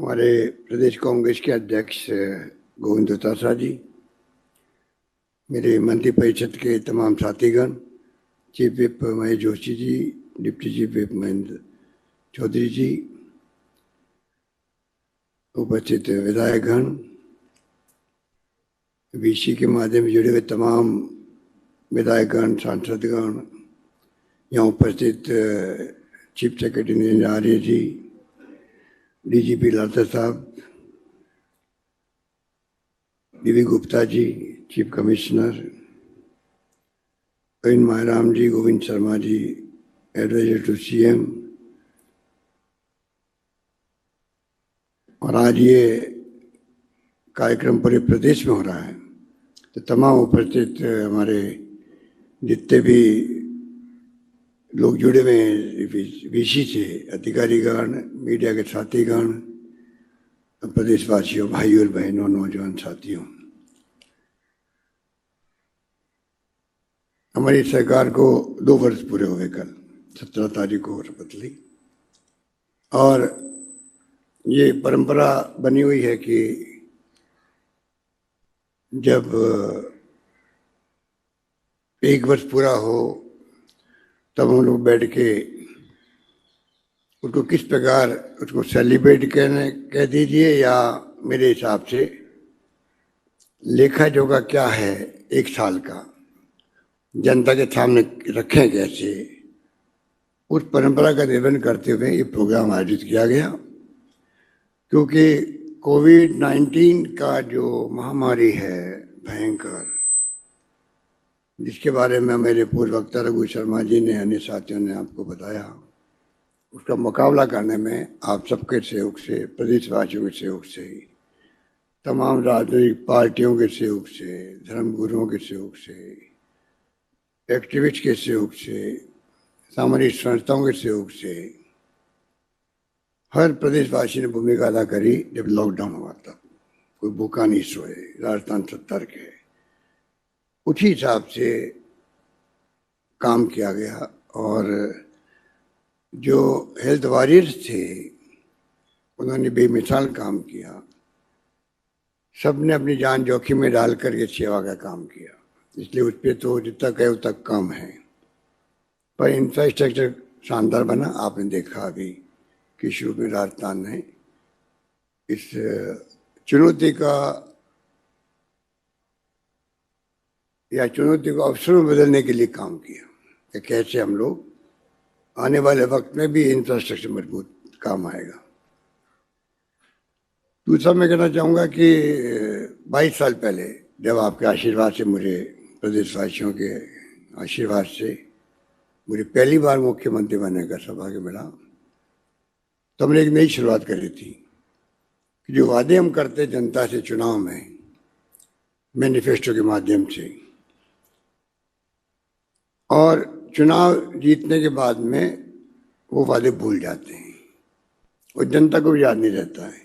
हमारे प्रदेश कांग्रेस के अध्यक्ष गोविंद चौटाला जी, मेरे मंत्रिपरिषद के तमाम साथीगण, chief whip Mahesh Joshi ji, deputy chief whip Mahendra Chaudhary ji, उपस्थित विधायकगण, वीसी के माध्यम से जुड़े हुए तमाम विधायकगण, सांसदगण, यहाँ उपस्थित chief secretary Arya ji, DGP Lalta साहब, DV Gupta ji, chief commissioner, Praveen Mayaram ji, Govind Sharma ji, adviser to CM, और आज ये कार्यक्रम पूरे प्रदेश में हो रहा है, तो तमाम उपस्थित हमारे जितने भी लोग जुड़े हुए हैं वीसी से, अधिकारीगण, मीडिया के साथीगण, प्रदेशवासियों, भाइयों और बहनों, नौजवान साथियों, हमारी सरकार को 2 वर्ष पूरे हुए कल 17 तारीख को शपथ ली। और ये परंपरा बनी हुई है कि जब 1 वर्ष पूरा हो तब हम लोग बैठ के उसको किस प्रकार उसको सेलिब्रेट कह दीजिए, या मेरे हिसाब से लेखा जोखा क्या है 1 साल का, जनता के सामने रखें कैसे, उस परंपरा का निर्वहन करते हुए ये प्रोग्राम आयोजित किया गया। क्योंकि कोविड-19 का जो महामारी है भयंकर, जिसके बारे में मेरे पूर्व वक्ता रघु शर्मा जी ने, अन्य साथियों ने आपको बताया, उसका मुकाबला करने में आप सबके सहयोग से, प्रदेशवासियों के सहयोग से, तमाम राजनीतिक पार्टियों के सहयोग से, धर्मगुरुओं के सहयोग से, एक्टिविस्ट के सहयोग से, सामाजिक संस्थाओं के सहयोग से, हर प्रदेशवासी ने भूमिका अदा करी। जब लॉकडाउन हुआ था, कोई भूखा नहीं सोए, राजस्थान सतर्क है, उसी हिसाब से काम किया गया। और जो हेल्थ वॉरियर्स थे उन्होंने बेमिसाल काम किया, सबने अपनी जान जोखिम में डाल करके सेवा का काम किया, इसलिए उस पर तो जितना कहे उतना कम है। पर इंफ्रास्ट्रक्चर शानदार बना, आपने देखा अभी किस रूप में राजस्थान ने इस चुनौती का या चुनौती को अवसर में बदलने के लिए काम किया कि कैसे हम लोग आने वाले वक्त में भी इंफ्रास्ट्रक्चर मजबूत काम आएगा। दूसरा मैं कहना चाहूँगा कि 22 साल पहले जब आपके आशीर्वाद से, मुझे प्रदेशवासियों के आशीर्वाद से मुझे पहली बार मुख्यमंत्री बनने का सौभाग्य मिला, तो हमने एक नई शुरुआत करी थी कि जो वादे हम करते जनता से चुनाव में मैनिफेस्टो के माध्यम से, और चुनाव जीतने के बाद में वो वादे भूल जाते हैं और जनता को भी याद नहीं रहता है।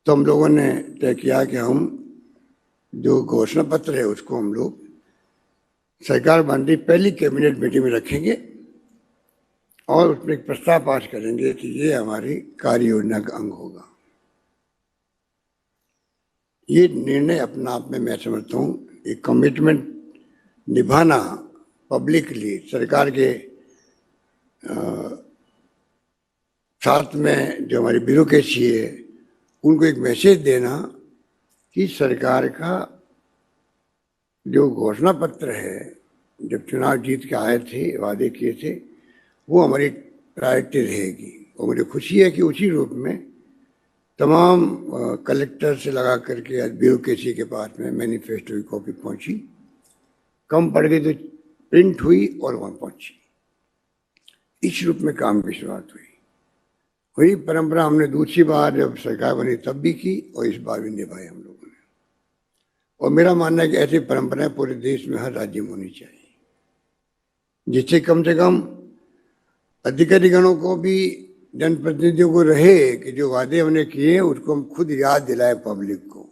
तो हम लोगों ने तय किया कि हम जो घोषणा पत्र है उसको हम लोग सरकार बनती पहली कैबिनेट मीटिंग में रखेंगे और उसमें एक प्रस्ताव पास करेंगे कि ये हमारी कार्य योजना का अंग होगा। ये निर्णय अपना आप में मैं समझता हूँ एक कमिटमेंट निभाना, पब्लिकली सरकार के साथ में जो हमारी ब्यूरोक्रेसी है उनको एक मैसेज देना कि सरकार का जो घोषणा पत्र है, जब चुनाव जीत के आए थे, वादे किए थे, वो हमारी प्रायोरिटी रहेगी। और मुझे खुशी है कि उसी रूप में तमाम कलेक्टर से लगा करके ब्यूरोक्रेसी के पास में मैनिफेस्टो की कॉपी पहुंची, कम पड़ गई तो प्रिंट हुई और वहाँ पहुंची। इस रूप में काम की शुरुआत हुई। वही परंपरा हमने दूसरी बार जब सरकार बनी तब भी की और इस बार भी निभाई हम लोगों ने। और मेरा मानना है कि ऐसी परंपराएं पूरे देश में हर राज्य में होनी चाहिए, जिससे कम से कम अधिकारीगणों को भी, जनप्रतिनिधियों को रहे कि जो वादे हमने किए उसको हम खुद याद दिलाएं, पब्लिक को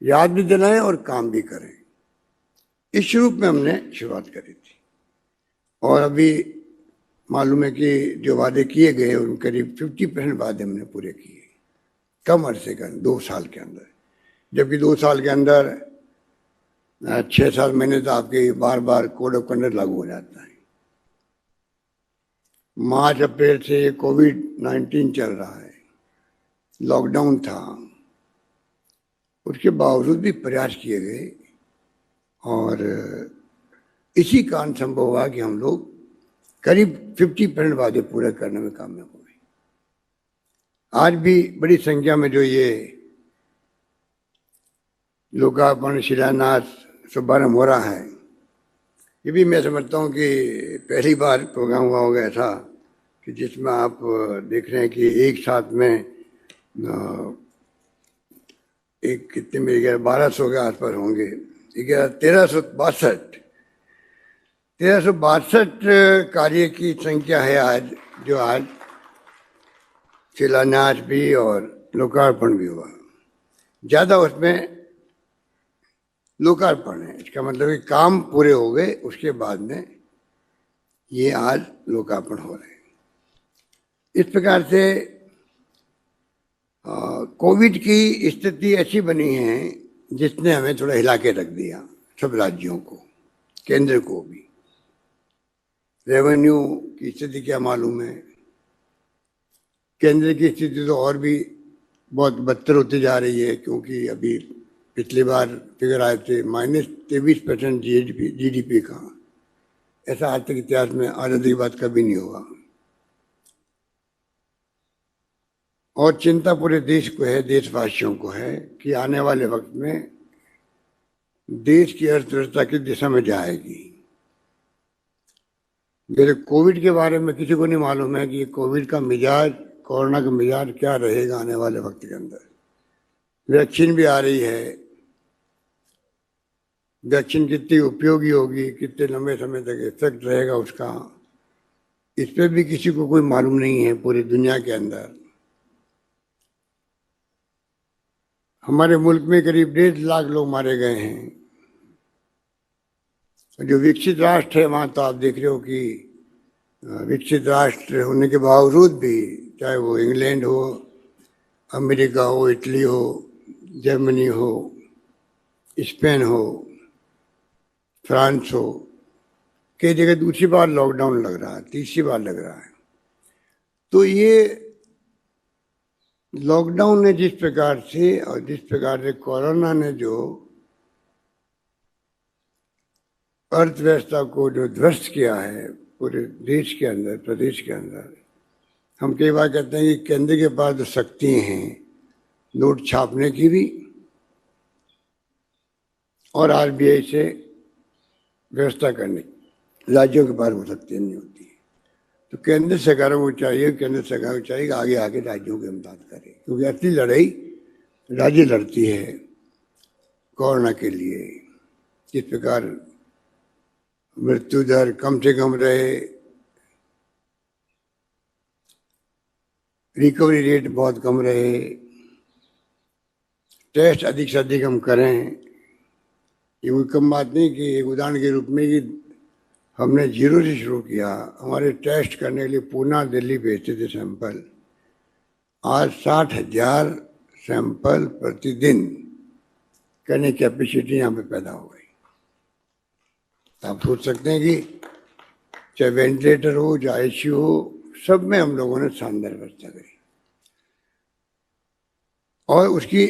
याद भी दिलाएं और काम भी करें। इस रूप में हमने शुरुआत करी थी। और अभी मालूम है कि जो वादे किए गए उन करीब 50% वादे हमने पूरे किए कम अरसे के अंदर, 2 साल के अंदर। जबकि 2 साल के अंदर 6-7 महीने तो आपके बार बार कोड ऑफ कंडक्ट लागू हो जाता है। मार्च अप्रैल से कोविड-19 चल रहा है, लॉकडाउन था, उसके बावजूद भी प्रयास किए गए और इसी कारण संभव हुआ कि हम लोग करीब 50% वादे पूरे करने में कामयाब हो गए। आज भी बड़ी संख्या में जो ये लोकार्पण, शिलान्यास शुभारंभ हो रहा है, ये भी मैं समझता हूँ कि पहली बार प्रोग्राम हुआ होगा ऐसा कि जिसमें आप देख रहे हैं कि एक साथ में एक कितने में 1200 के आसपास होंगे, 1362 कार्य की संख्या है आज, जो आज शिलान्यास भी और लोकार्पण भी हुआ। ज्यादा उसमें लोकार्पण है, इसका मतलब कि काम पूरे हो गए, उसके बाद में ये आज लोकार्पण हो रहे हैं। इस प्रकार से कोविड की स्थिति ऐसी बनी है जिसने हमें थोड़ा हिला के रख दिया, सब राज्यों को, केंद्र को भी। रेवेन्यू की स्थिति क्या मालूम है, केंद्र की स्थिति तो और भी बहुत बदतर होती जा रही है, क्योंकि अभी पिछली बार फिगर आए थे -23% जीडीपी का। ऐसा आज तक इतिहास में आज़ादी की बात कभी नहीं हुआ। और चिंता पूरे देश को है, देशवासियों को है कि आने वाले वक्त में देश की अर्थव्यवस्था किस दिशा में जाएगी। मेरे कोविड के बारे में किसी को नहीं मालूम है कि ये कोविड का मिजाज, कोरोना का मिजाज क्या रहेगा आने वाले वक्त के अंदर। वैक्सीन भी आ रही है, वैक्सीन कितनी उपयोगी होगी, कितने लंबे समय तक इफेक्ट रहेगा उसका, इस पर भी किसी को कोई मालूम नहीं है पूरी दुनिया के अंदर। हमारे मुल्क में करीब 1.5 लाख लोग मारे गए हैं। जो विकसित राष्ट्र है वहां तो आप देख रहे हो कि विकसित राष्ट्र होने के बावजूद भी, चाहे वो इंग्लैंड हो, अमेरिका हो, इटली हो, जर्मनी हो, स्पेन हो, फ्रांस हो, कई जगह दूसरी बार लॉकडाउन लग रहा है, तीसरी बार लग रहा है। तो ये लॉकडाउन ने जिस प्रकार से और जिस प्रकार से कोरोना ने जो अर्थव्यवस्था को जो ध्वस्त किया है पूरे देश के अंदर, प्रदेश के अंदर, हम कई बार कहते हैं कि केंद्र के पास जो शक्ति हैं नोट छापने की भी और आरबीआई से व्यवस्था करने की, राज्यों के पास वो शक्ति नहीं होती। तो केंद्र सरकारों को चाहिए, केंद्र सरकार को चाहिए कि आगे आगे राज्यों की मदद करे, क्योंकि असली लड़ाई राज्य लड़ती है कोरोना के लिए। किस प्रकार मृत्यु दर कम से कम रहे, रिकवरी रेट बहुत कम रहे, टेस्ट अधिक से अधिक हम करें। ये कोई कम बात नहीं कि एक उदाहरण के रूप में कि हमने 0 से शुरू किया। हमारे टेस्ट करने के लिए पूना, दिल्ली भेजते थे सैंपल। आज 60,000 सैंपल प्रतिदिन करने की कैपेसिटी यहाँ पे पैदा हो गई। आप सोच सकते हैं कि चाहे वेंटिलेटर हो, चाहे आईसीयू हो, सब में हम लोगों ने शानदार व्यवस्था करी। और उसकी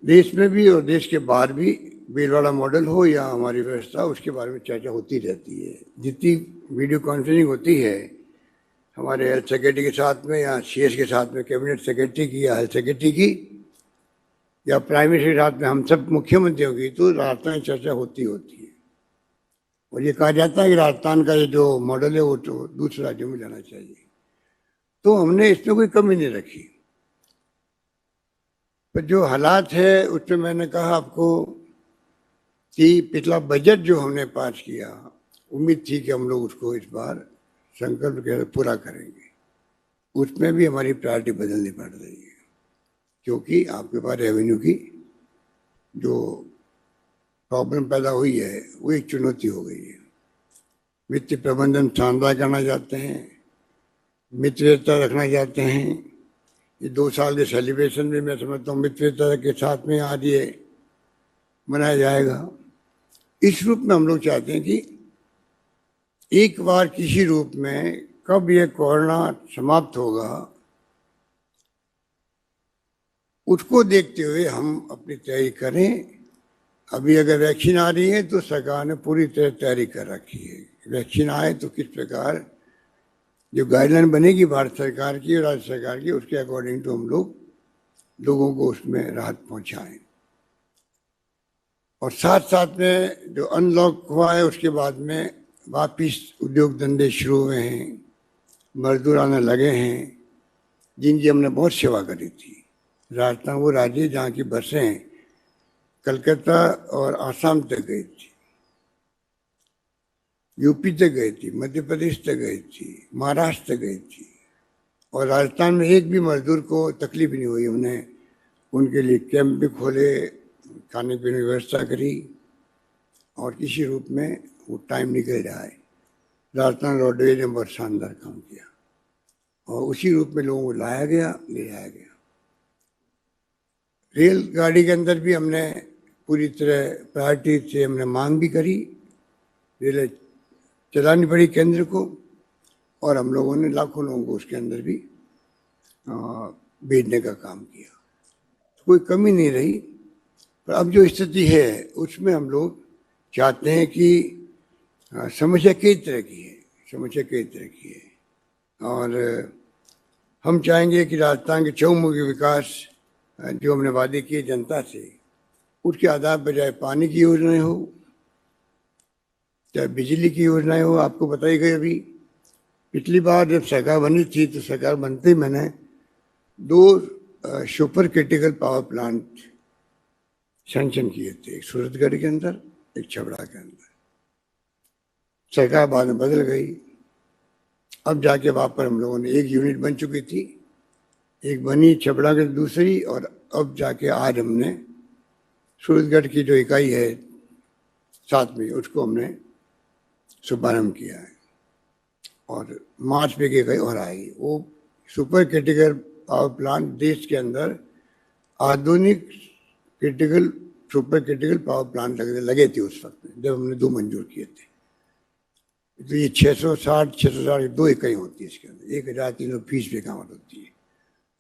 देश में भी और देश के बाहर भी भीलवाड़ा मॉडल हो या हमारी व्यवस्था, उसके बारे में चर्चा होती रहती है। जितनी वीडियो कॉन्फ्रेंसिंग होती है हमारे हेल्थ सेक्रेटरी के साथ में या सीएस के साथ में, कैबिनेट सेक्रेटरी की या हेल्थ सेक्रेटरी की या प्राइम मिनिस्टर के साथ में, हम सब मुख्यमंत्रियों की, तो राजस्थान में चर्चा होती है। और ये कहा जाता है कि राजस्थान का ये जो मॉडल है वो तो दूसरे राज्यों में जाना चाहिए। तो हमने इसमें कोई कमी नहीं रखी। पर जो हालात है उसमें मैंने कहा आपको कि पिछला बजट जो हमने पास किया, उम्मीद थी कि हम लोग उसको इस बार संकल्प के पूरा करेंगे। उसमें भी हमारी प्रायोरिटी बदलनी पड़ रही है, क्योंकि आपके पास रेवेन्यू की जो प्रॉब्लम पैदा हुई है वो एक चुनौती हो गई है। वित्तीय प्रबंधन शानदार करना चाहते हैं, मित्रता रखना चाहते हैं। ये 2 साल के सेलिब्रेशन में मैं समझता हूँ मित्रता के साथ में आज ये मनाया जाएगा। इस रूप में हम लोग चाहते हैं कि एक बार किसी रूप में कब ये कोरोना समाप्त होगा उसको देखते हुए हम अपनी तैयारी करें। अभी अगर वैक्सीन आ रही है तो सरकार ने पूरी तरह तैयारी कर रखी है। वैक्सीन आए तो किस प्रकार जो गाइडलाइन बनेगी भारत सरकार की और राज्य सरकार की उसके अकॉर्डिंग तो हम लोग लोगों को उसमें राहत पहुंचाएं। और साथ साथ में जो अनलॉक हुआ है उसके बाद में वापिस उद्योग धंधे शुरू हुए हैं, मजदूर आने लगे हैं, जिनकी हमने बहुत सेवा करी थी। राजस्थान वो राज्य जहाँ की बसें कलकत्ता और आसाम तक गई थी, यूपी तक गई थी, मध्य प्रदेश तक गई थी, महाराष्ट्र तक गई थी, और राजस्थान में एक भी मजदूर को तकलीफ नहीं हुई। उन्हें उनके लिए कैंप भी खोले, खाने पीने की व्यवस्था करी और किसी रूप में वो टाइम निकल जाए। राजस्थान रोडवेज ने बहुत शानदार काम किया और उसी रूप में लोगों को लाया गया, ले जाया गया। रेलगाड़ी के अंदर भी हमने पूरी तरह प्रायोरिटी से हमने मांग भी करी, रेल चलानी पड़ी केंद्र को, और हम लोगों ने लाखों लोगों को उसके अंदर भी भेजने का काम किया। तो कोई कमी नहीं रही। पर अब जो स्थिति है उसमें हम लोग चाहते हैं कि समस्या कई तरह की है, समस्या कई तरह की है, और हम चाहेंगे कि राजस्थान के चहुमुखी विकास जो हमने वादे किए जनता से, उसके आधार पर चाहे पानी की योजनाएं हो, चाहे बिजली की योजनाएं हो। आपको बताई गई अभी पिछली बार जब सरकार बनी थी तो सरकार बनते ही मैंने 2 super critical power plant sanction किए थे, एक सूरतगढ़ के अंदर, एक छबड़ा के अंदर। सरकार बाद में बदल गई, अब जाके वहाँ पर हम लोगों ने एक यूनिट बन चुकी थी, एक बनी छबड़ा के दूसरी, और अब जाके आज हमने सूरतगढ़ की जो इकाई है साथ में उसको हमने शुभारंभ किया है, और मार्च में की इकाई और आएगी। वो सुपर क्रिटिकल पावर प्लांट देश के अंदर आधुनिक सुपर क्रिटिकल पावर प्लांट लगे थे उस वक्त में जब हमने 2 मंजूर किए थे। तो ये 660 2 इकाई होती है इसके अंदर, 1320 मेगावाट होती है।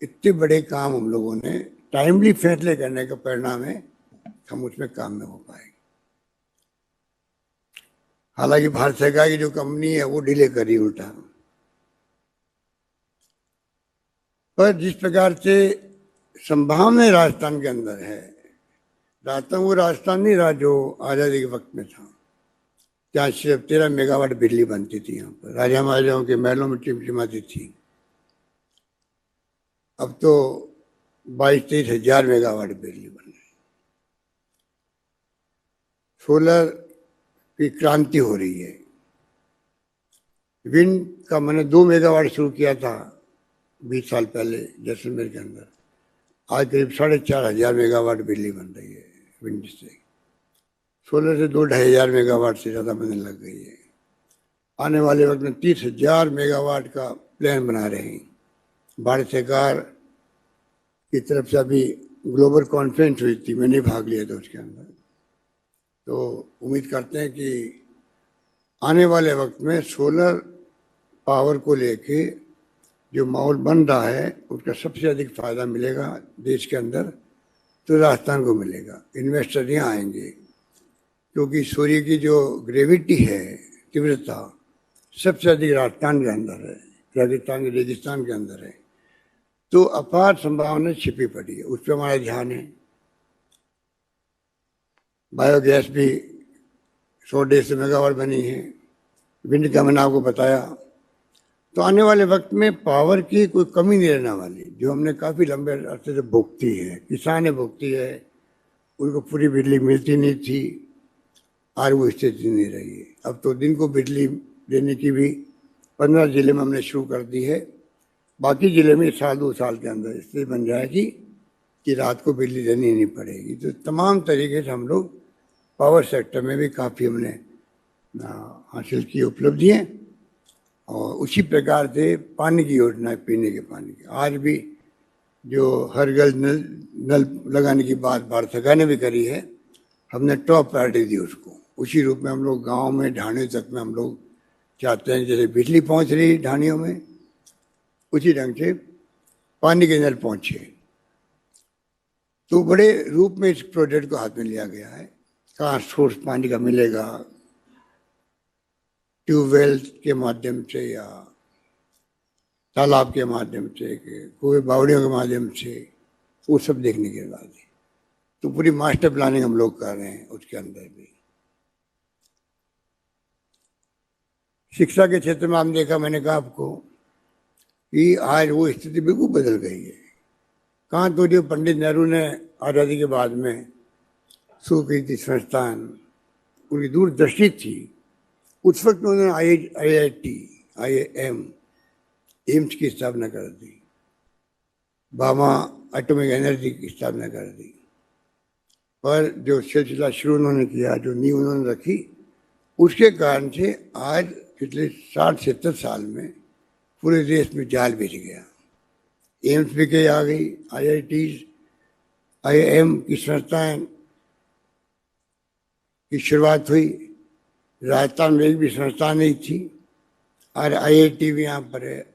इतने बड़े काम हम लोगों ने टाइमली फैसले करने का परिणाम है, हम उसमें काम में हो पाएंगे। हालांकि भारत सरकार की जो कंपनी है वो डिले कर रही उल्टा। पर जिस प्रकार से संभावना राजस्थान के अंदर है, राजस्थान वो राजस्थान नहीं रहा जो आज़ादी के वक्त में था, जहाँ सिर्फ 13 मेगावाट बिजली बनती थी। यहाँ पर राजा महाराजाओं के महलों में टिमटिमाती थी। अब तो 22-23 हजार मेगावाट बिजली बन रही। सोलर की क्रांति हो रही है। विंड का मैंने 2 मेगावाट शुरू किया था 20 साल पहले जैसलमेर के अंदर, आज करीब 4,500 मेगावाट बिजली बन रही है विंड से। सोलर से 2-2,500 मेगावाट से ज़्यादा बनने लग गई है। आने वाले वक्त में 30,000 मेगावाट का प्लान बना रहे हैं। भारत सरकार की तरफ से अभी ग्लोबल कॉन्फ्रेंस हुई थी, मैंने भाग लिया था उसके अंदर। तो उम्मीद करते हैं कि आने वाले वक्त में सोलर पावर को लेके जो माहौल बन रहा है उसका सबसे अधिक फायदा मिलेगा देश के अंदर, तो राजस्थान को मिलेगा। इन्वेस्टर यहाँ आएंगे क्योंकि सूर्य की जो ग्रेविटी है, तीव्रता, सबसे अधिक राजस्थान के अंदर है, राजस्थान के रेगिस्तान के अंदर है। तो अपार संभावना छिपी पड़ी है, उस पर हमारा ध्यान है। बायोगैस भी 100-150 मेगावाट बनी है, विंड का मैंने आपको बताया। तो आने वाले वक्त में पावर की कोई कमी नहीं रहने वाली, जो हमने काफ़ी लंबे अरसे से भुगती है, किसानें भुगती है, उनको पूरी बिजली मिलती नहीं थी, आज वो स्थिति नहीं रही है। अब तो दिन को बिजली देने की भी 15 जिले में हमने शुरू कर दी है, बाकी जिले में 1-2 साल के अंदर स्थिति बन जाएगी कि रात को बिजली देनी नहीं पड़ेगी। तो तमाम तरीके से हम लोग पावर सेक्टर में भी काफ़ी हमने हासिल की उपलब्धियाँ, और उसी प्रकार से पानी की योजना है, पीने के पानी की। आज भी जो हर घर नल नल लगाने की बात भारत सरकार ने भी करी है, हमने टॉप प्रायोरिटी दी उसको। उसी रूप में हम लोग गांव में ढाणियों तक में हम लोग चाहते हैं, जैसे बिजली पहुंच रही ढाणियों में, उसी ढंग से पानी के नल पहुंचे। तो बड़े रूप में इस प्रोजेक्ट को हाथ में लिया गया है। कहाँ सोर्स पानी का मिलेगा, ट्यूबवेल के माध्यम से या तालाब के माध्यम से, कुएं बावड़ियों के माध्यम से, वो सब देखने के बाद है। तो पूरी मास्टर प्लानिंग हम लोग कर रहे हैं उसके अंदर भी। शिक्षा के क्षेत्र में हम देखा, मैंने कहा आपको कि आज वो स्थिति बिल्कुल बदल गई है। कहाँ तो जो पंडित नेहरू ने आज़ादी के बाद में शुरू की थी संस्थान, उनकी दूरदृष्टि थी। उस वक्त उन्होंने IIT, IIM, एम्स की स्थापना कर दी, बामा एटॉमिक एनर्जी की स्थापना कर दी। पर जो सिलसिला शुरू उन्होंने किया, जो नींव उन्होंने रखी, उसके कारण से आज पिछले 60-70 साल में पूरे देश में जाल बिछ गया। एम्स भी के आ गई, IITs, IIM की संस्थाएं की शुरुआत हुई। राजस्थान में एक भी संस्था नहीं थी, और IIT भी यहाँ पर है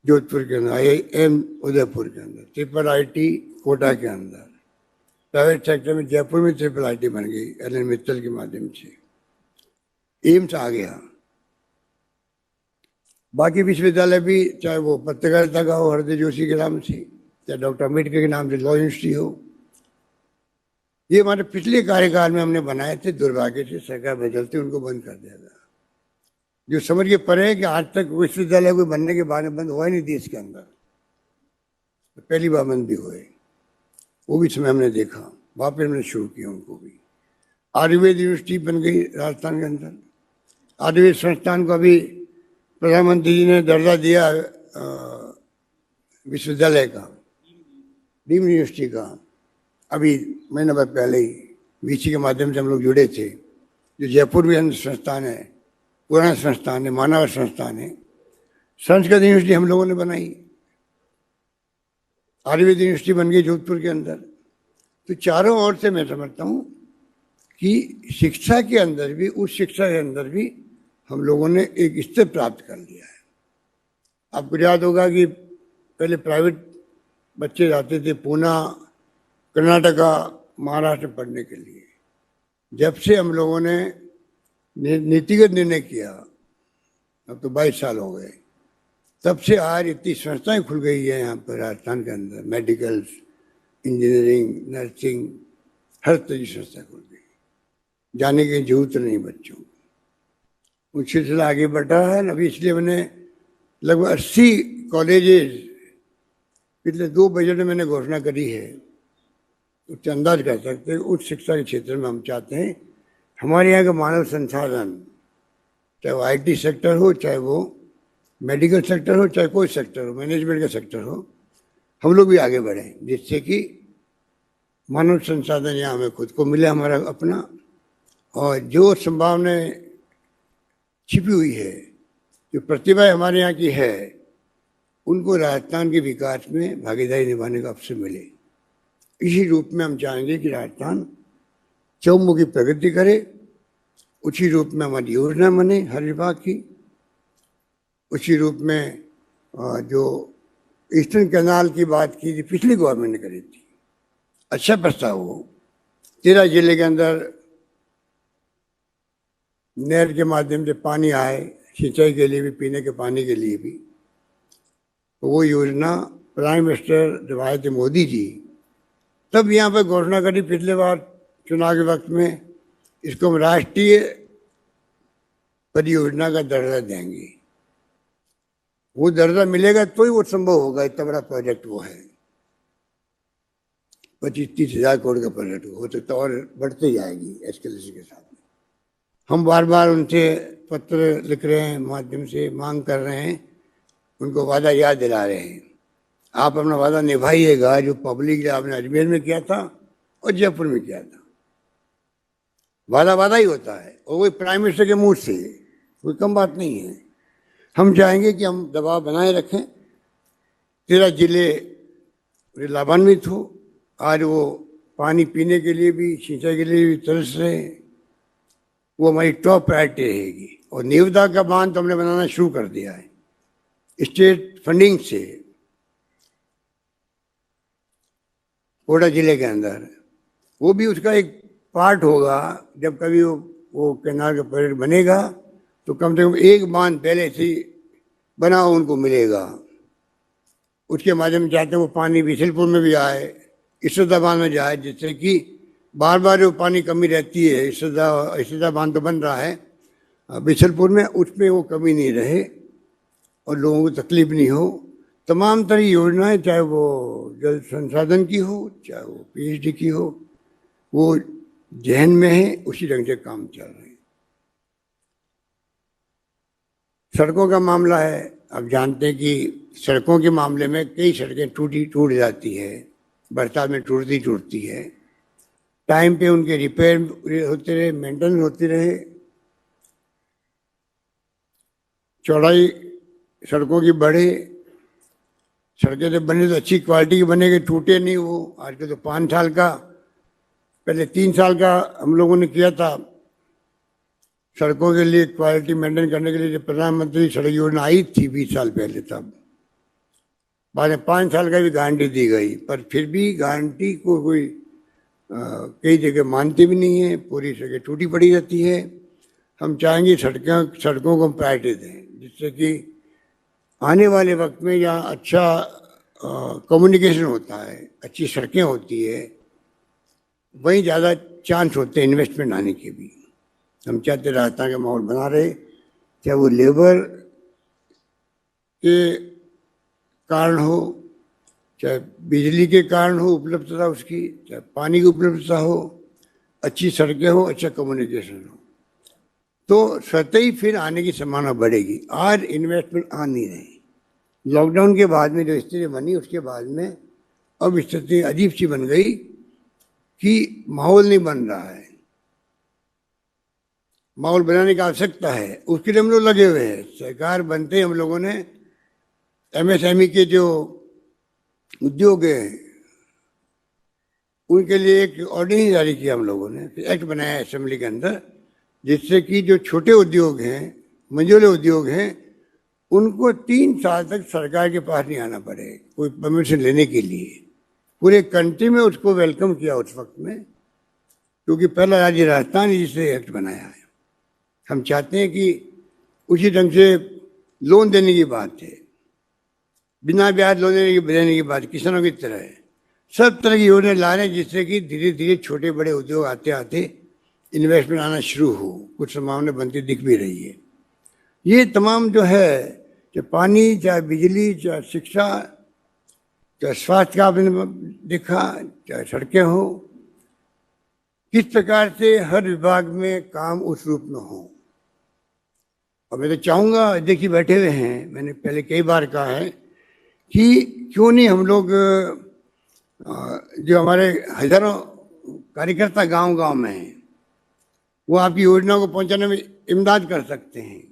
जोधपुर के अंदर, IIM उदयपुर के अंदर, IIIT कोटा के अंदर। प्राइवेट सेक्टर में जयपुर में IIIT बन गई LN मित्तल के माध्यम से। एम्स आ गया। बाकी विश्वविद्यालय भी, चाहे वो पत्रकारिता का हो हृदय जोशी के नाम से, चाहे डॉक्टर अम्बेडकर के नाम से लॉ यूनिवर्सिटी हो, ये हमारे पिछले कार्यकाल में हमने बनाए थे। दुर्भाग्य से सरकार बदलते उनको बंद कर दिया गया। जो समझ के परे है कि आज तक विश्वविद्यालय कोई बनने के बाद बंद हुआ ही नहीं देश के अंदर, तो पहली बार बंद भी हुए, वो भी समय हमने देखा। वापस हमने शुरू किया उनको भी। आयुर्वेद यूनिवर्सिटी बन गई राजस्थान के अंदर। आयुर्वेद संस्थान को अभी प्रधानमंत्री जी ने दर्जा दिया विश्वविद्यालय का, डीम्ड यूनिवर्सिटी का। अभी महीना भर पहले ही VC के माध्यम से हम लोग जुड़े थे। जो जयपुर में संस्थान है, पुराना संस्थान है, मानव संस्थान है। संस्कृत यूनिवर्सिटी हम लोगों ने बनाई। आयुर्वेद यूनिवर्सिटी बन गई जोधपुर के अंदर। तो चारों ओर से मैं समझता हूँ कि शिक्षा के अंदर भी, उस शिक्षा के अंदर भी हम लोगों ने एक स्तर प्राप्त कर लिया है। आपको याद होगा कि पहले प्राइवेट बच्चे जाते थे पूना, कर्नाटका, महाराष्ट्र पढ़ने के लिए। जब से हम लोगों ने नीतिगत निर्णय किया, अब तो 22 साल हो गए, तब से आज इतनी संस्थाएं खुल गई है यहाँ पर राजस्थान के अंदर। मेडिकल, इंजीनियरिंग, नर्सिंग, हर तरह की संस्था खुल गई। जाने की जरूरत नहीं बच्चों को। वो सिलसिला आगे बढ़ रहा है। अभी इसलिए मैंने लगभग 80 कॉलेजेस पिछले 2 बजट में मैंने घोषणा करी है। उससे अंदाज कर सकते हैं उच्च शिक्षा के क्षेत्र में हम चाहते हैं हमारे यहाँ का मानव संसाधन, चाहे वो IT सेक्टर हो, चाहे वो मेडिकल सेक्टर हो, चाहे कोई सेक्टर हो, मैनेजमेंट का सेक्टर हो, हम लोग भी आगे बढ़ें, जिससे कि मानव संसाधन यहाँ हमें खुद को मिले, हमारा अपना। और जो संभावनाएं छिपी हुई है, जो प्रतिभा हमारे यहाँ की है, उनको राजस्थान के विकास में भागीदारी निभाने का अवसर मिले। इसी रूप में हम चाहेंगे कि राजस्थान चौमुखी प्रगति करे। उसी रूप में हमारी योजना बने हर विभाग की। उसी रूप में जो ईस्टर्न कैनाल की बात की थी, पिछली गवर्नमेंट ने करी थी, अच्छा प्रस्ताव हो। 13 जिले के अंदर नहर के माध्यम से पानी आए, सिंचाई के लिए भी, पीने के पानी के लिए भी। तो वो योजना प्राइम मिनिस्टर जब आए थे मोदी जी, तब यहाँ पर घोषणा करी पिछले बार चुनाव के वक्त में, इसको हम राष्ट्रीय परियोजना का दर्जा देंगे। वो दर्जा मिलेगा तो ही वो संभव होगा। इतना बड़ा प्रोजेक्ट वो है, 25-30 हज़ार करोड़ का प्रोजेक्ट हो सकता और बढ़ते जाएगी एस्केलेशन के साथ में। हम बार बार उनसे पत्र लिख रहे हैं, माध्यम से मांग कर रहे हैं, उनको वादा याद दिला रहे हैं। आप अपना वादा निभाइएगा, जो पब्लिक आपने अजमेर में किया था और जयपुर में किया था। वादा वादा ही होता है, और वही प्राइम मिनिस्टर के मुंह से, कोई कम बात नहीं है। हम चाहेंगे कि हम दबाव बनाए रखें, 13 जिले लाभान्वित हो। आज वो पानी पीने के लिए भी, सिंचाई के लिए भी तरस रहे हैं। वो हमारी टॉप प्रायोरिटी रहेगी। और नेवदा का बांध तो हमने बनाना शुरू कर दिया है स्टेट फंडिंग से, कोटा जिले के अंदर। वो भी उसका एक पार्ट होगा। जब कभी वो कैनाल का प्रोजेक्ट बनेगा तो कम से कम एक बांध पहले से बना हो उनको मिलेगा। उसके माध्यम से चाहते हैं वो पानी बिशलपुर में भी आए, इसदा बांध में जाए, जिससे कि बार बार जो पानी कमी रहती है, इसदा बांध तो बन रहा है बिशलपुर में, उसमें वो कमी नहीं रहे और लोगों को तकलीफ नहीं हो। तमाम तरह की योजनाएं, चाहे वो जल संसाधन की हो, चाहे वो पीएचडी की हो, वो जहन में है, उसी ढंग से काम चल रहे हैं। सड़कों का मामला है, आप जानते हैं कि सड़कों के मामले में कई सड़कें टूट जाती है, बरसात में टूटती है। टाइम पे उनके रिपेयर होते रहे, मेंटेनेंस होती रहे, चौड़ाई सड़कों की बढ़े, सड़कें तो बने तो अच्छी क्वालिटी की बनेगी, टूटे नहीं वो। आजकल तो 5 साल का, पहले 3 साल का हम लोगों ने किया था सड़कों के लिए क्वालिटी मेंटेन करने के लिए। जब प्रधानमंत्री सड़क योजना आई थी 20 साल पहले, तब बाद में 5 साल का भी गारंटी दी गई, पर फिर भी गारंटी को कोई कई जगह मानते भी नहीं है, पूरी सड़कें टूटी पड़ी रहती है। हम चाहेंगे सड़कों को हम प्रायोरिटी दें, जिससे कि आने वाले वक्त में जहाँ अच्छा कम्युनिकेशन होता है, अच्छी सड़कें होती है, वहीं ज़्यादा चांस होते हैं इन्वेस्टमेंट आने के भी। हम चाहते राजस्थान का माहौल बना रहे, चाहे वो लेबर के कारण हो, चाहे बिजली के कारण हो उपलब्धता उसकी, चाहे पानी की उपलब्धता हो, अच्छी सड़कें हो, अच्छा कम्युनिकेशन हो, तो स्वतः ही फिर आने की संभावना बढ़ेगी। आज इन्वेस्टमेंट आ नहीं रही। लॉकडाउन के बाद में जो स्थिति बनी, उसके बाद में अब स्थिति अजीब सी बन गई कि माहौल नहीं बन रहा है। माहौल बनाने की आवश्यकता है, उसके लिए हम लोग लगे हुए हैं। सरकार बनते ही हम लोगों ने एमएसएमई के जो उद्योग हैं उनके लिए एक ऑर्डिनेंस जारी किया हम लोगों ने, एक्ट बनाया असेंबली के अंदर, जिससे कि जो छोटे उद्योग हैं, मंझोले उद्योग हैं, उनको 3 साल तक सरकार के पास नहीं आना पड़े कोई परमिशन लेने के लिए। पूरे कंट्री में उसको वेलकम किया उस वक्त में, क्योंकि पहला राज्य राजस्थान जिससे एक्ट बनाया है। हम चाहते हैं कि उसी ढंग से लोन देने की बात है, बिना ब्याज लोन देने की बात, किसानों की तरह है। सब तरह की योजना ला रहे हैं, जिससे कि धीरे धीरे छोटे बड़े उद्योग आते आते इन्वेस्टमेंट आना शुरू हो। कुछ संभावना बनती दिख भी रही है। ये तमाम जो है, चाहे पानी, चाहे बिजली, चाहे शिक्षा, चाहे स्वास्थ्य का आपने देखा, चाहे सड़कें हो, किस प्रकार से हर विभाग में काम उस रूप में हो। और मैं तो चाहूँगा, देखिए बैठे हुए हैं, मैंने पहले कई बार कहा है कि क्यों नहीं हम लोग जो हमारे हजारों कार्यकर्ता गांव-गांव में हैं, वो आपकी योजना को पहुंचाने में इमदाद कर सकते हैं।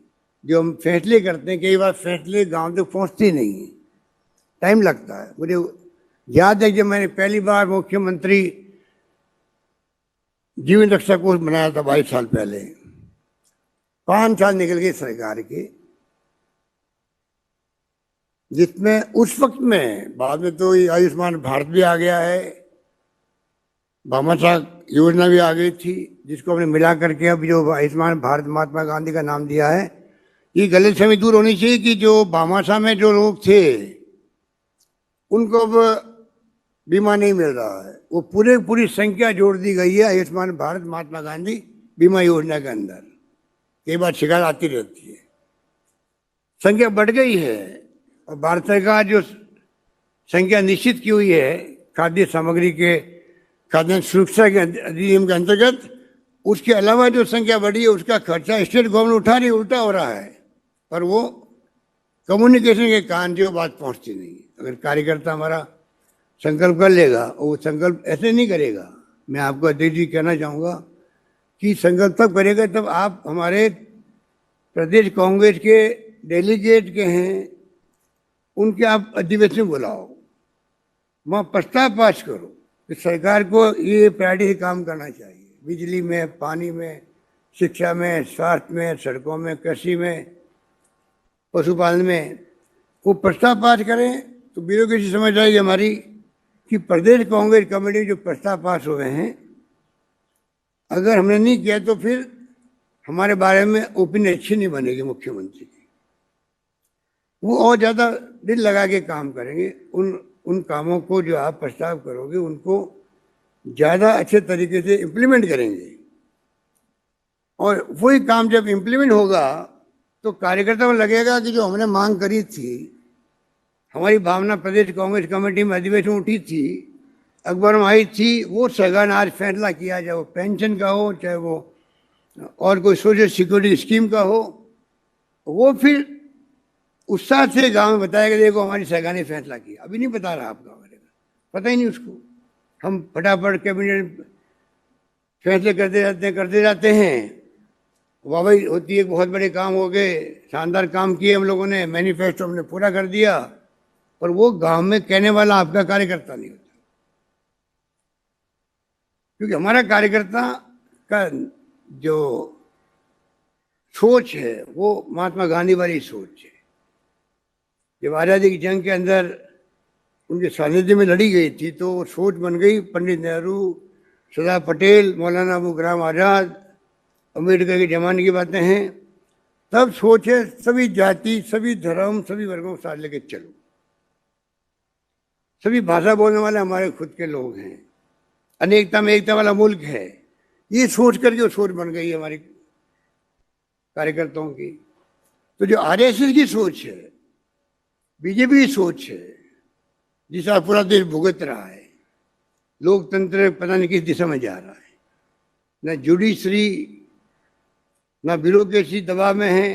जो हम फैसले करते हैं, कई बार फैसले गांव तक पहुंचते नहीं हैं, टाइम लगता है। मुझे याद है जब मैंने पहली बार मुख्यमंत्री जीवन रक्षा कोष बनाया था 22 साल पहले, 5 साल निकल गए सरकार के, जिसमें उस वक्त में, बाद में तो ये आयुष्मान भारत भी आ गया है, भामाशाह योजना भी आ गई थी, जिसको हमने मिला करके अब जो आयुष्मान भारत महात्मा गांधी का नाम दिया है। ये गलतफहमी दूर होनी चाहिए कि जो भामाशाह में जो लोग थे उनको अब बीमा नहीं मिल रहा है। वो पूरी संख्या जोड़ दी गई है आयुष्मान भारत महात्मा गांधी बीमा योजना के अंदर। कई बार शिकायत आती रहती है, संख्या बढ़ गई है। और भारत सरकार जो संख्या निश्चित की हुई है खाद्य सामग्री के खाद्यान्न सुरक्षा के अधिनियम के अंतर्गत, उसके अलावा जो संख्या बढ़ी है उसका खर्चा स्टेट गवर्नमेंट उठा रही, उल्टा हो रहा है। पर वो कम्युनिकेशन के कारण जो बात पहुंचती नहीं। अगर कार्यकर्ता हमारा संकल्प कर लेगा, वो संकल्प ऐसे नहीं करेगा। मैं आपको अध्यक्ष जी कहना चाहूँगा कि संकल्प तब करेगा तब आप हमारे प्रदेश कांग्रेस के डेलीगेट के हैं, उनके आप अधिवेशन बुलाओ, वहाँ प्रस्ताव पास करो कि सरकार को ये प्रायोरिटी से काम करना चाहिए, बिजली में, पानी में, शिक्षा में, स्वास्थ्य में, सड़कों में, कृषि में, पशुपालन में। वो प्रस्ताव पास करें तो ब्यूरोक्रेसी समझ आएगी हमारी कि प्रदेश कांग्रेस कमेटी जो प्रस्ताव पास हुए हैं, अगर हमने नहीं किया तो फिर हमारे बारे में ओपिनियन अच्छी नहीं बनेगी मुख्यमंत्री की। वो और ज़्यादा दिल लगा के काम करेंगे, उन कामों को जो आप प्रस्ताव करोगे उनको ज़्यादा अच्छे तरीके से इम्प्लीमेंट करेंगे। और वही काम जब इम्प्लीमेंट होगा तो कार्यकर्ताओं को लगेगा कि जो हमने मांग करी थी, हमारी भावना प्रदेश कांग्रेस कमेटी में अधिवेशन उठी थी, अखबार में आई थी, वो सघन आज फैसला किया, चाहे वो पेंशन का हो, चाहे वो और कोई सोशल सिक्योरिटी स्कीम का हो। वो फिर उत्साह से गांव में बताएगा, देखो हमारी सरकार ने फैसला किया। अभी नहीं बता रहा आपका, पता ही नहीं उसको। हम फटाफट कैबिनेट फैसले करते जाते हैं, वाहवाही होती है, बहुत बड़े काम हो गए, शानदार काम किए हम लोगों ने, मैनिफेस्टो हमने पूरा कर दिया, पर वो गांव में कहने वाला आपका कार्यकर्ता नहीं होता। क्योंकि हमारा कार्यकर्ता का जो सोच है वो महात्मा गांधी वाली सोच है। जब आज़ादी की जंग के अंदर उनके सानिध्य में लड़ी गई थी तो सोच बन गई पंडित नेहरू, सरदार पटेल, मौलाना अबू कलाम आज़ाद, अम्बेडकर के जमाने की बातें हैं। तब सोच है सभी जाति, सभी धर्म, सभी वर्गों को साथ लेके चलो, सभी भाषा बोलने वाले हमारे खुद के लोग हैं, अनेकता में एकता वाला मुल्क है। ये सोच करके वो सोच बन गई हमारे कार्यकर्ताओं की। तो जो आरएसएस की सोच है, बीजेपी की सोच है, जिसका पूरा देश भुगत रहा है, लोकतंत्र पता नहीं किस दिशा में जा रहा है, न जुडिशरी न ब्यूरोक्रेसी दबाव में है,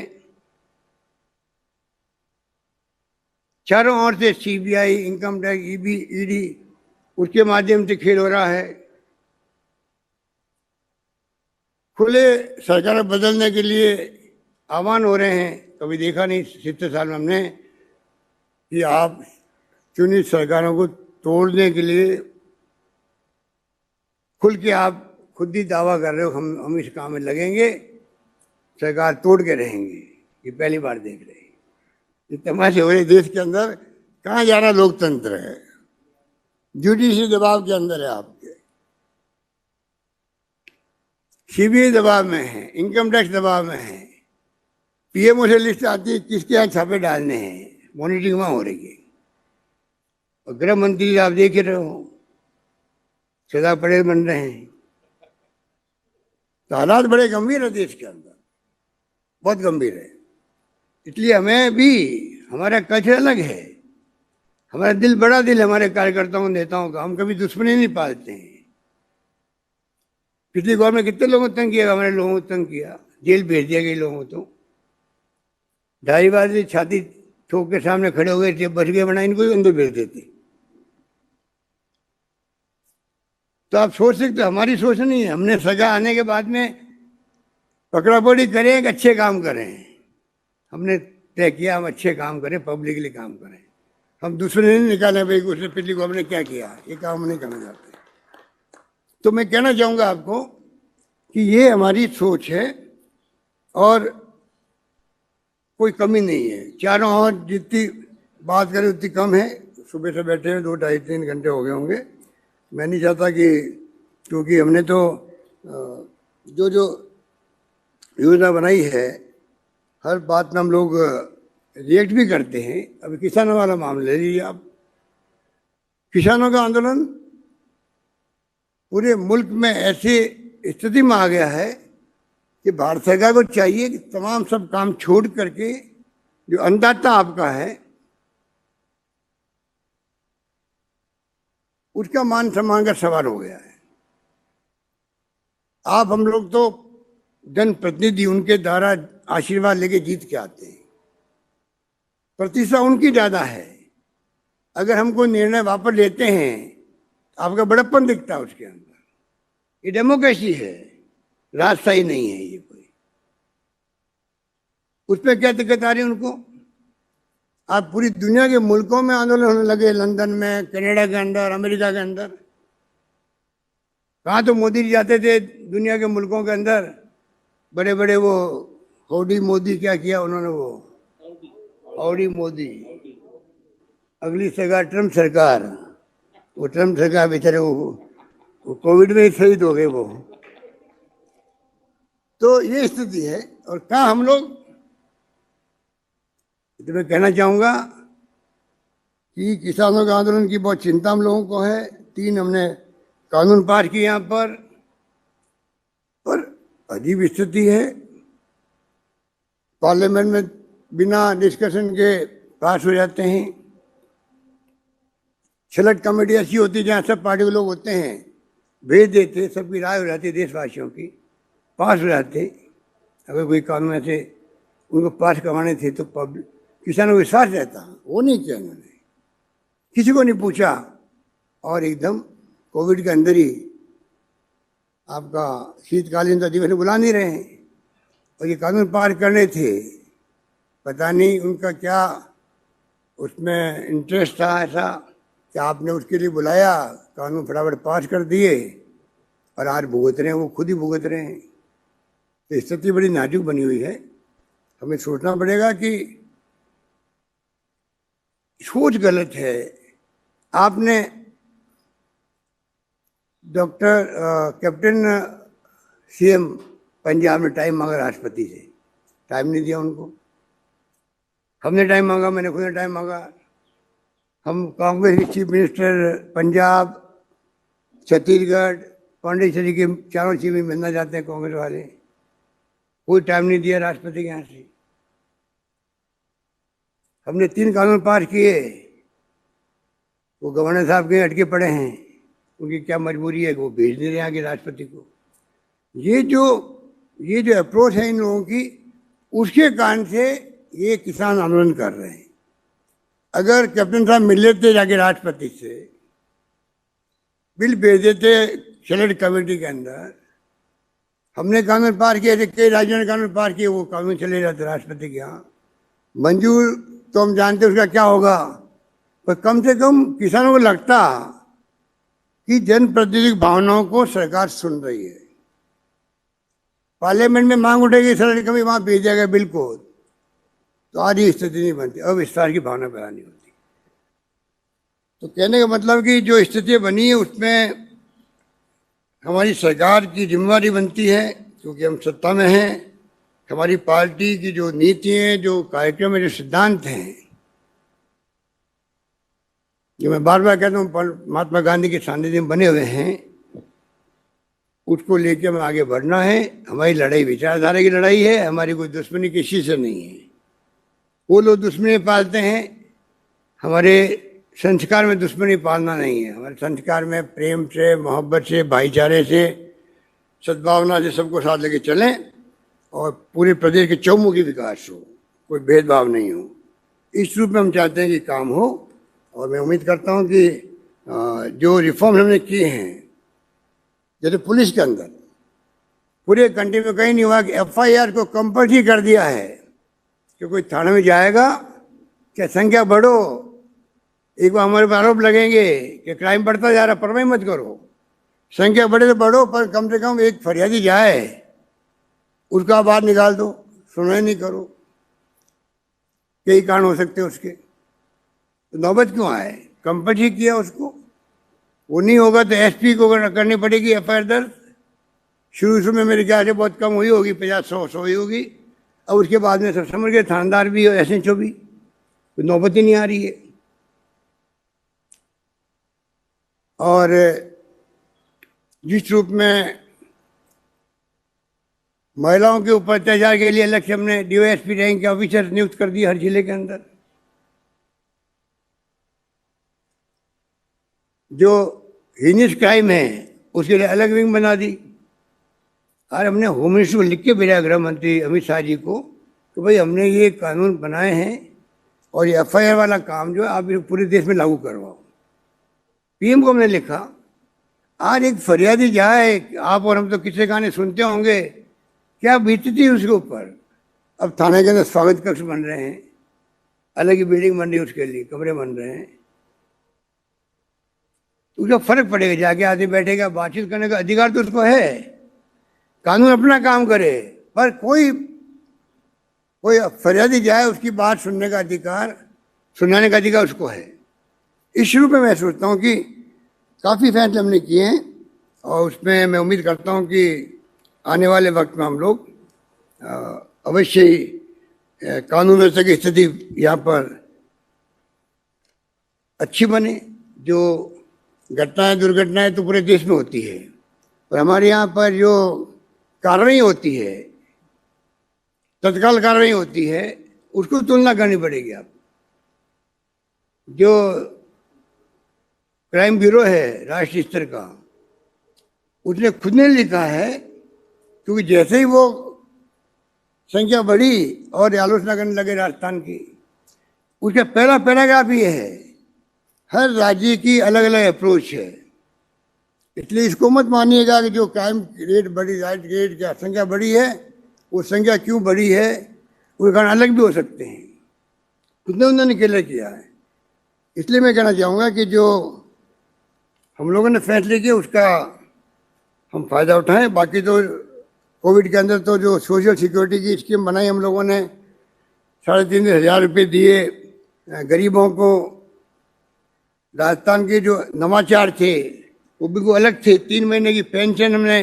चारों ओर से सीबीआई, इनकम टैक्स, ईडी, उसके माध्यम से खेल हो रहा है। खुले सरकार बदलने के लिए आह्वान हो रहे हैं। कभी देखा नहीं 70 साल में हमने कि आप चुनित सरकारों को तोड़ने के लिए खुल के आप खुद ही दावा कर रहे हो, हम इस काम में लगेंगे, सरकार तोड़ के रहेंगे। ये पहली बार देख रहे हैं। ये तमाशे हो रहे देश के अंदर। कहाँ जा रहा लोकतंत्र है? जुडिशरी दबाव के अंदर है आपके, सीबीआई दबाव में है, इनकम टैक्स दबाव में है, पीएमओ से लिस्ट आती है किसके यहाँ छापे डालने हैं, मॉनिटरिंग वहाँ हो रही है। और गृह मंत्री आप देख रहे हो, सरदार पटेल बन रहे हैं। तो हालात बड़े गंभीर है देश के अंदर, बहुत गंभीर है। इसलिए हमें भी, हमारा कल्चर अलग है, हमारा दिल बड़ा दिल है हमारे कार्यकर्ताओं नेताओं का। हम कभी दुश्मनी नहीं पालते हैं। पिछली गवर्नमेंट कितने लोगों को तंग किया, हमारे लोगों को तंग किया, जेल भेज दिया गई लोगों को। तो ढाईबाजी छाती ठोक के सामने खड़े हो गए, जब बच गए बना इनको ही अंदर भेज देते। तो आप सोच सकते, हमारी सोच नहीं है। हमने सजा आने के बाद में पकड़ा पकड़ी करें, अच्छे काम करें। हमने तय किया हम अच्छे काम करें, पब्लिकली काम करें। हम दूसरे नहीं निकाले भाई उसने पिछली गवर्नमेंट ने क्या किया, ये काम नहीं करना चाहते। तो मैं कहना चाहूँगा आपको कि ये हमारी सोच है और कोई कमी नहीं है। चारों ओर जितनी बात करें उतनी कम है। सुबह से बैठे हैं 2, 2.5, 3 घंटे हो गए होंगे। मैं नहीं चाहता कि, क्योंकि हमने तो जो जो योजना बनाई है हर बात में हम लोग रिएक्ट भी करते हैं। अभी किसानों वाला मामला ले लीजिए आप। किसानों का आंदोलन पूरे मुल्क में ऐसी स्थिति में आ गया है कि भारत सरकार को चाहिए कि तमाम सब काम छोड़ करके जो अन्नदाता आपका है उसका मान सम्मान का सवाल हो गया है। आप हम लोग तो जनप्रतिनिधि उनके द्वारा आशीर्वाद लेके जीत के आते हैं, प्रतिष्ठा उनकी ज्यादा है। अगर हम कोई निर्णय वापस लेते हैं आपका बड़प्पन दिखता है उसके अंदर। ये डेमोक्रेसी है, राजशाही नहीं है ये कोई। उस पर क्या दिक्कत आ रही है उनको? आप पूरी दुनिया के मुल्कों में आंदोलन होने लगे, लंदन में, कनाडा के अंदर, अमेरिका के अंदर। कहाँ तो मोदी जी जाते थे दुनिया के मुल्कों के अंदर, बड़े बड़े वो हाउडी मोदी क्या किया उन्होंने, वो हाउडी मोदी। अगली सरकार ट्रम्प सरकार, वो ट्रम्प सरकार बेचारे वो कोविड में ही शहीद हो गए वो। तो ये स्थिति है। और कहाँ हम लोग, तो मैं कहना चाहूंगा कि किसानों के आंदोलन की बहुत चिंता हम लोगों को है। 3 हमने कानून पास किए यहाँ पर अजीब स्थिति है। पार्लियामेंट में बिना डिस्कशन के पास हो जाते हैं। सेलेक्ट कमेटी ऐसी होती है जहाँ सब पार्टी के लोग होते हैं, भेज देते, सबकी राय हो जाती है देशवासियों की, पास हो जाते। अगर कोई कानून ऐसे उनको पास करवाने थे तो पब्लिक, किसानों को विश्वास रहता। वो नहीं किया उन्होंने, किसी को नहीं पूछा, और एकदम कोविड के अंदर ही आपका शीतकालीन अधिवेशन बुला नहीं रहे हैं। और ये कानून पास करने थे, पता नहीं उनका क्या उसमें इंटरेस्ट था ऐसा कि आपने उसके लिए बुलाया, कानून फटाफट पास कर दिए और आज भुगत रहे हैं, वो खुद ही भुगत रहे हैं। तो स्थिति बड़ी नाजुक बनी हुई है। हमें सोचना पड़ेगा कि सोच गलत है। आपने डॉक्टर कैप्टन सीएम पंजाब ने टाइम मांगा राष्ट्रपति से, टाइम नहीं दिया उनको। हमने टाइम मांगा, मैंने खुद ने टाइम मांगा। हम कांग्रेस के चीफ मिनिस्टर पंजाब, छत्तीसगढ़, पांडिचेरी के चारों चीफ मिलना चाहते हैं कांग्रेस वाले, कोई टाइम नहीं दिया राष्ट्रपति के यहाँ से। हमने 3 कानून पास किए, वो गवर्नर साहब के अटके पड़े हैं, उनकी क्या मजबूरी है, वो भेज दे रहे हैं आगे राष्ट्रपति को। ये जो अप्रोच है इन लोगों की, उसके कारण से ये किसान आंदोलन कर रहे हैं। अगर कैप्टन साहब मिल लेते जाके राष्ट्रपति से, बिल भेज देते सेलेक्ट कमेटी के अंदर, हमने कानून पास किए थे, कई राज्यों ने कानून पास किए, वो कानून चले जाते राष्ट्रपति के यहाँ मंजूर, तो हम जानते उसका क्या होगा। पर कम से कम किसानों को लगता कि जनप्रतिनिधि भावनाओं को सरकार सुन रही है। पार्लियामेंट में मांग उठेगी, सेलेक्ट कमेटी वहां भेज जाएगा बिल को, तो आज ये स्थिति नहीं बनती, अब विस्तार की भावना पैदा नहीं होती। तो कहने का मतलब कि जो स्थिति बनी है उसमें हमारी सरकार की जिम्मेदारी बनती है, क्योंकि हम सत्ता में हैं। हमारी पार्टी की जो नीति है, जो कार्यक्रम है, जो सिद्धांत हैं, जो मैं बार बार कहता हूँ महात्मा गांधी के सानिध्य में बने हुए हैं, उसको लेकर हमें आगे बढ़ना है। हमारी लड़ाई विचारधारा की लड़ाई है, हमारी कोई दुश्मनी किसी से नहीं है। वो लोग दुश्मनी पालते हैं, हमारे संस्कार में दुश्मनी पालना नहीं है। हमारे संस्कार में प्रेम से, मोहब्बत से, भाईचारे से, सद्भावना से सबको साथ लेके चलें और पूरे प्रदेश के चौमुखी विकास हो, कोई भेदभाव नहीं हो। इस रूप में हम चाहते हैं कि काम हो। और मैं उम्मीद करता हूं कि जो रिफॉर्म हमने किए हैं, जैसे पुलिस के अंदर पूरे कंट्री में कहीं नहीं हुआ कि एफआईआर को कंपल्सरी कर दिया है कि कोई थाने में जाएगा क्या संख्या बढ़ो, एक बार हमारे पर आरोप लगेंगे कि क्राइम बढ़ता जा रहा, परवाह मत करो, संख्या बढ़े तो बढ़ो, पर कम से कम एक फरियादी जाए, उसका बाहर निकाल दो, सुनवाई नहीं करो। कई कारण हो सकते हैं उसके, तो नौबत क्यों आए? कंपल्सरी किया उसको, वो नहीं होगा तो एसपी को करनी पड़ेगी एफआईआर दर्ज। शुरू में मेरे ख्याल से बहुत कम हुई होगी, 50-100 हुई होगी। अब उसके बाद में सब समझ गए, थानेदार भी और एसएचओ भी, तो नौबत ही नहीं आ रही है। और जिस रूप में महिलाओं के ऊपर अत्याचार के लिए अलग से हमने डीओएसपी रैंक के ऑफिसर नियुक्त कर दिए हर जिले के अंदर, जो हीनियस क्राइम है उसके लिए अलग विंग बना दी। और हमने होम मिनिस्टर को लिख के भेजा, गृह मंत्री अमित शाह जी को, तो भाई हमने ये कानून बनाए हैं और ये एफआईआर वाला काम जो है आप पूरे देश में लागू करवाओ। पीएम को हमने लिखा, आज एक फरियादी जाए, आप और हम तो किसी गाने सुनते होंगे, क्या बीतती उसके ऊपर, अब थाने के अंदर स्वागत कक्ष बन रहे हैं, अलग ही बिल्डिंग बन रही है, उसके लिए कमरे बन रहे हैं। तो उसका फर्क पड़ेगा, जाके आदमी बैठेगा, बातचीत करने का अधिकार तो उसको है, कानून अपना काम करे, पर कोई फरियादी जाए, उसकी बात सुनने का अधिकार, सुनाने का अधिकार उसको है। इस शुरू में मैं सोचता हूँ कि काफ़ी फैसले हमने किए हैं और उसमें मैं उम्मीद करता हूँ कि आने वाले वक्त में हम लोग अवश्य ही कानून व्यवस्था की स्थिति यहाँ पर अच्छी बने। जो घटनाएं दुर्घटनाएं तो पूरे देश में होती है, पर हमारे यहाँ पर जो कार्रवाई होती है, तत्काल कार्रवाई होती है, उसको तुलना करनी पड़ेगी। आप जो क्राइम ब्यूरो है राष्ट्रीय स्तर का, उसने खुद ने लिखा है, क्योंकि जैसे ही वो संख्या बढ़ी और आलोचना करने लगे राजस्थान की, उसका पहला पैराग्राफ ये है, हर राज्य की अलग अलग अप्रोच है। इसलिए इसको मत मानिएगा कि जो क्राइम रेट बढ़ी, राइट रेट की संख्या बढ़ी है, वो संख्या क्यों बढ़ी है, उसके कारण अलग भी हो सकते हैं। खुद ने उन्होंने क्लियर किया है। इसलिए मैं कहना चाहूँगा कि जो हम लोगों ने फैसले किए उसका हम फायदा उठाएं। बाकी तो कोविड के अंदर तो जो सोशल सिक्योरिटी की स्कीम बनाई हम लोगों ने, 3,500 रुपये दिए गरीबों को। राजस्थान के जो नवाचार थे वो बिल्कुल अलग थे। 3 महीने की पेंशन हमने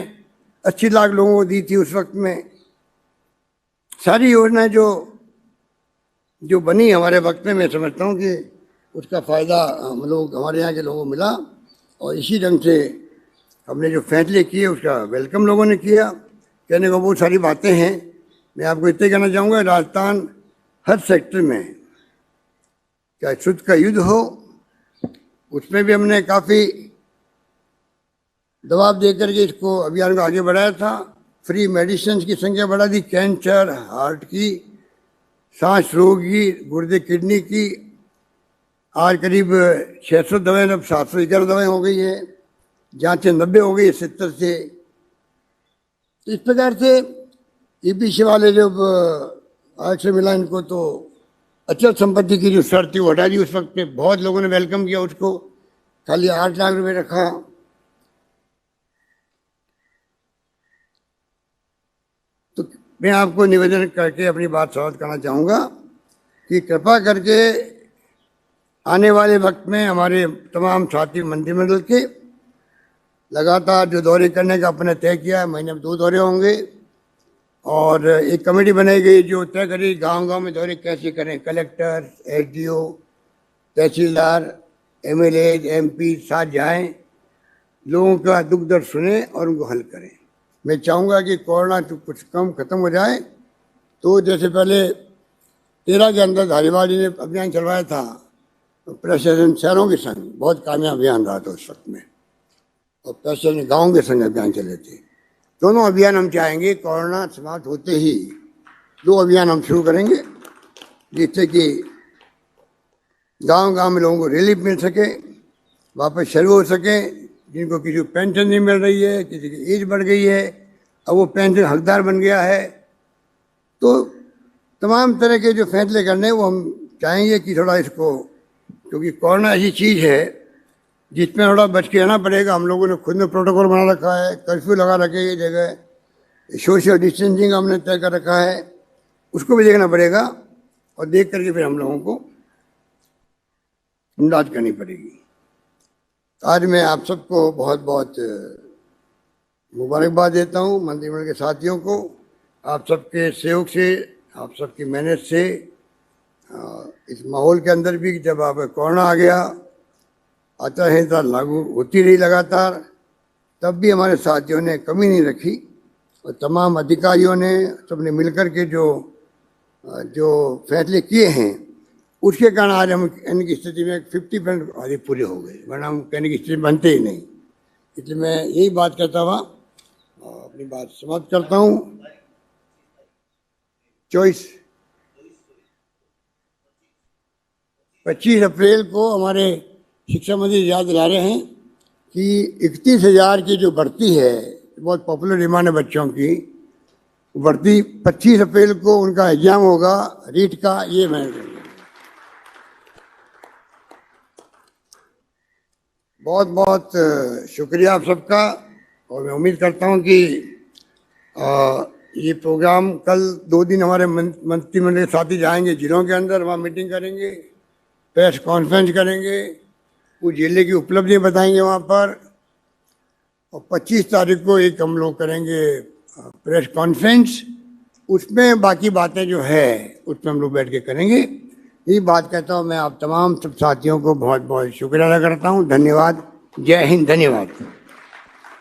80 लाख लोगों को दी थी उस वक्त में। सारी योजनाएं जो बनी हमारे वक्त में, मैं समझता हूँ कि उसका फ़ायदा हम लोग, हमारे यहाँ के लोगों को मिला। और इसी ढंग से हमने जो फैसले किए उसका वेलकम लोगों ने किया। कहने को बहुत सारी बातें हैं, मैं आपको इतना कहना चाहूँगा, राजस्थान हर सेक्टर में, चाहे शुद्ध का युद्ध हो, उसमें भी हमने काफ़ी दबाव दे करके इसको अभियान को आगे बढ़ाया था। फ्री मेडिसिन की संख्या बढ़ा दी, कैंसर, हार्ट की, सांस रोग की, गुर्दे किडनी की। आज करीब 600 दवाएं, अब 711 दवाएं हो गई है। जांचें 90 हो गई 70 से। इस प्रकार से ईपीसी वाले जब आज से मिला इनको, तो अचल संपत्ति की जो शर्त थी वो हटा दी उस वक्त पे। बहुत लोगों ने वेलकम किया उसको, खाली 8 लाख रुपए रखा। तो मैं आपको निवेदन करके अपनी बात समाप्त करना चाहूँगा कि कृपा करके आने वाले वक्त में हमारे तमाम साथी मंत्रिमंडल के लगातार जो दौरे करने का अपने तय किया है, महीने में 2 दौरे होंगे। और एक कमेटी बनाई गई जो तय करेगी गांव-गांव में दौरे कैसे करें। कलेक्टर, एसडीओ, तहसीलदार, एमएलए, एमपी साथ जाएं, लोगों का दुख दर्द सुने और उनको हल करें। मैं चाहूँगा कि कोरोना तो कुछ कम ख़त्म हो जाए। तो जैसे पहले 13 के अंदर धारीवाल जी ने अभियान चलवाया था, प्रशासन शहरों के संग, बहुत कामयाब अभियान रहा था उस वक्त में, और प्रशासन गाँव के संग अभियान चले थे। दोनों अभियान हम चाहेंगे कोरोना समाप्त होते ही 2 अभियान हम शुरू करेंगे, जिससे कि गांव-गांव में लोगों को रिलीफ मिल सके, वापस शुरू हो सके। जिनको किसी को पेंशन नहीं मिल रही है, किसी की एज बढ़ गई है, अब वो पेंशन हकदार बन गया है। तो तमाम तरह के जो फैसले करने हैं वो हम चाहेंगे कि थोड़ा इसको, क्योंकि कोरोना ऐसी चीज़ है जिसमें थोड़ा बच के रहना पड़ेगा। हम लोगों ने खुद में प्रोटोकॉल बना रखा है, कर्फ्यू लगा रखे ये जगह, सोशल डिस्टेंसिंग हमने तय कर रखा है, उसको भी देखना पड़ेगा। और देख करके फिर हम लोगों को इमदाद करनी पड़ेगी। आज मैं आप सबको बहुत बहुत मुबारकबाद देता हूँ, मंत्रिमंडल के साथियों को। आप सबके सहयोग से, आप सबकी मेहनत से इस माहौल के अंदर भी, जब आप कोरोना आ गया, आचार संहिता लागू होती रही लगातार, तब भी हमारे साथियों ने कमी नहीं रखी। और तमाम अधिकारियों ने, सबने मिलकर के जो फैसले किए हैं, उसके कारण आज हम कहने की स्थिति में 50% आदि पूरे हो गए, वरना हम कहने की स्थिति बनते ही नहीं। इसलिए मैं यही बात करता हुआ अपनी बात समाप्त करता हूँ। 25 अप्रैल को हमारे शिक्षा मंत्री याद दिला रहे हैं कि 31,000 की जो भर्ती है, बहुत पॉपुलर डिमांड है बच्चों की, बढ़ती 25 अप्रैल को उनका एग्जाम होगा रीट का, ये मैं बहुत बहुत शुक्रिया आप सबका। और मैं उम्मीद करता हूं कि ये प्रोग्राम कल 2 दिन हमारे मंत्रिमंडल के साथी जाएंगे जिलों के अंदर, वहाँ मीटिंग करेंगे, प्रेस कॉन्फ्रेंस करेंगे, उस जिले की उपलब्धियां बताएंगे वहाँ पर। और 25 तारीख को एक हम लोग करेंगे प्रेस कॉन्फ्रेंस, उसमें बाकी बातें जो है उसमें हम लोग बैठ के करेंगे। यही बात कहता हूँ मैं आप तमाम सब साथियों को बहुत बहुत शुक्रिया अदा करता हूँ। धन्यवाद। जय हिंद। धन्यवाद।